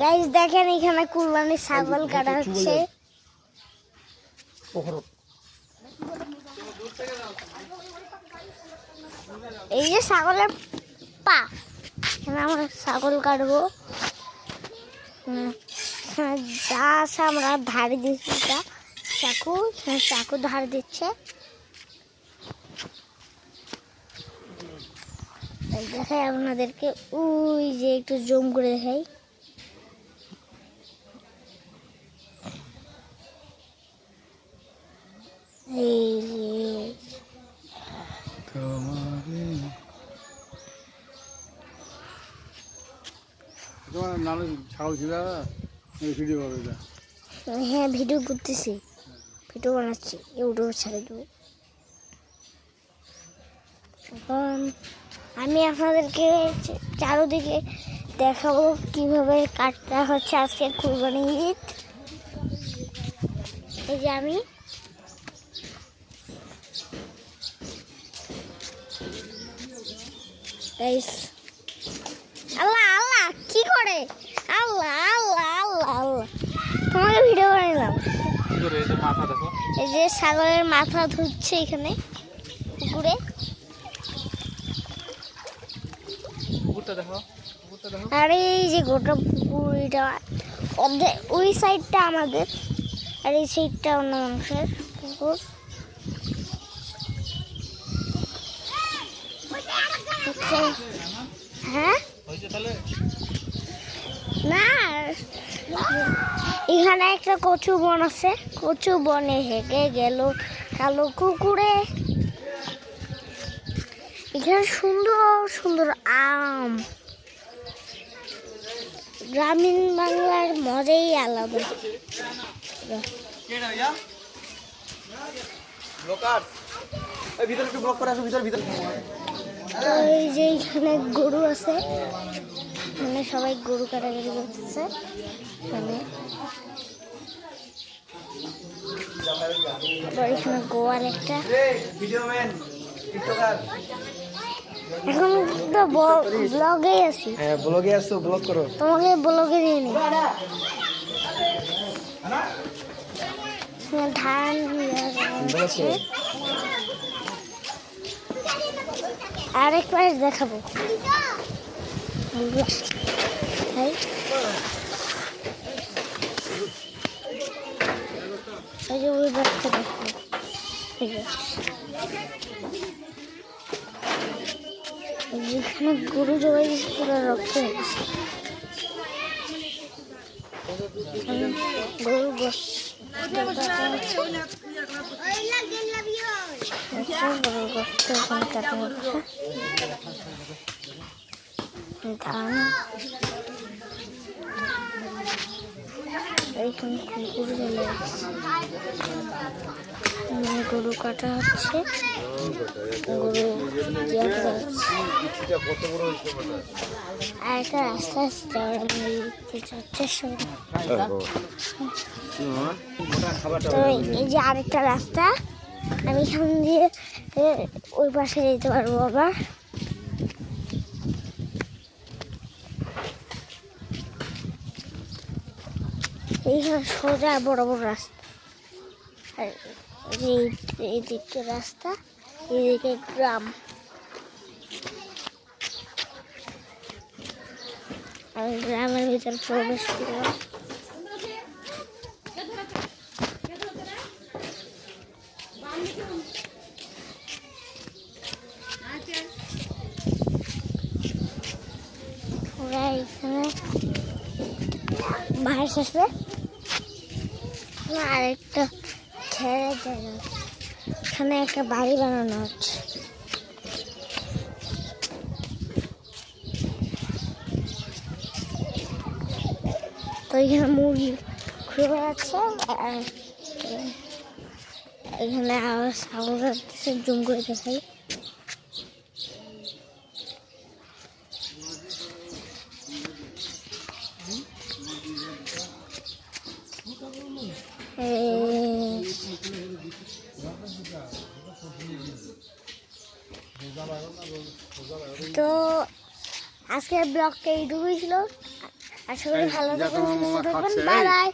Guys দেখেন এখানে কুরবানির ছাগল কাটা হচ্ছে। এই যে ছাগলের পা, এখানে আমরা ছাগল কাটবো। যা আছে আমরা ধারে দিচ্ছি, চাকু চাকু ধারে দিচ্ছে। দেখাই আপনাদেরকে, ওই যে একটু জুম করে দেখাই। এই হ্যাঁ, ভিডিও করতেছি, ভিডিও বানাচ্ছি, ইউটিউবে ছেড়ে দেবো। এখন আমি আপনাদেরকে চারোদিকে দেখাবো কিভাবে কাটতে হচ্ছে আজকে কুরবানি ঈদ। এই যে আমি আল্লাহ আল্লাহ কি করে, আল্লাহ আল্লাহ আল্লাহ আল্লাহ, তোমাকে ভিডিও বানালাম। এই যে ছাগলের মাথা ধুচ্ছে এখানে পুকুরে। আর এই যে গোটা পুকুরটা, ওই সাইডটা আমাদের আর এই সাইডটা অন্য মানুষের পুকুর। হ্যাঁ না, এখানে একটা কচু বন আছে, কচু বনে হেঁটে গেল কালো কুকুরে। এখানে সুন্দর সুন্দর আম, গ্রামীণ বাংলার মজাই আলাদা। এই যে এখানে গরু আছে, এখানে সবাই গরু কাটাকাটি করতেছে। এখানে গোয়াল একটা, এখন তো ব্লগে আছি। হ্যাঁ ব্লগে আসছো, ব্লগ করো। তোমাকে ব্লগে দিয়ে নি। ধান আরেক পাশ দেখাবো। এই যে ওই বাচ্চা দেখো, যেখানে গরু জবাই পুরো রক্ত হয়ে গেছে। গরু গোস গরুর গোস্ত এখানে কাটা হচ্ছে। ধান এইখানে গরু চলে যাচ্ছে, গরু কাটা হচ্ছে, গরু আর একটা রাস্তা আছে। তো এই যে আরেকটা রাস্তা, আমি এখান দিয়ে ওই পাশে যেতে পারবো আবার। এইখানে সোজা বড় বড় রাস্তা, আর এইদিকে রাস্তা, এইদিকে গ্রাম। আমি গ্রামের ভিতর প্রবেশ করলাম। ওরা এখানে বাস আছে, আরেকটা খেলার জায়গা, এখানে একটা বাড়ি বানানো হচ্ছে। তো এখানে মুরগি ঘুরে বেড়াচ্ছে, আর এখানে আবার ছাগল কাটতেছে, জুম করে দেখাই। তো আজকের ব্লগটা এইটুকুই ছিল। আশা করি এই ভালো যা থাকবেন, তোমার সুস্থ মামা থাকবেন। খাচ্ছে, বাই এই। বাই।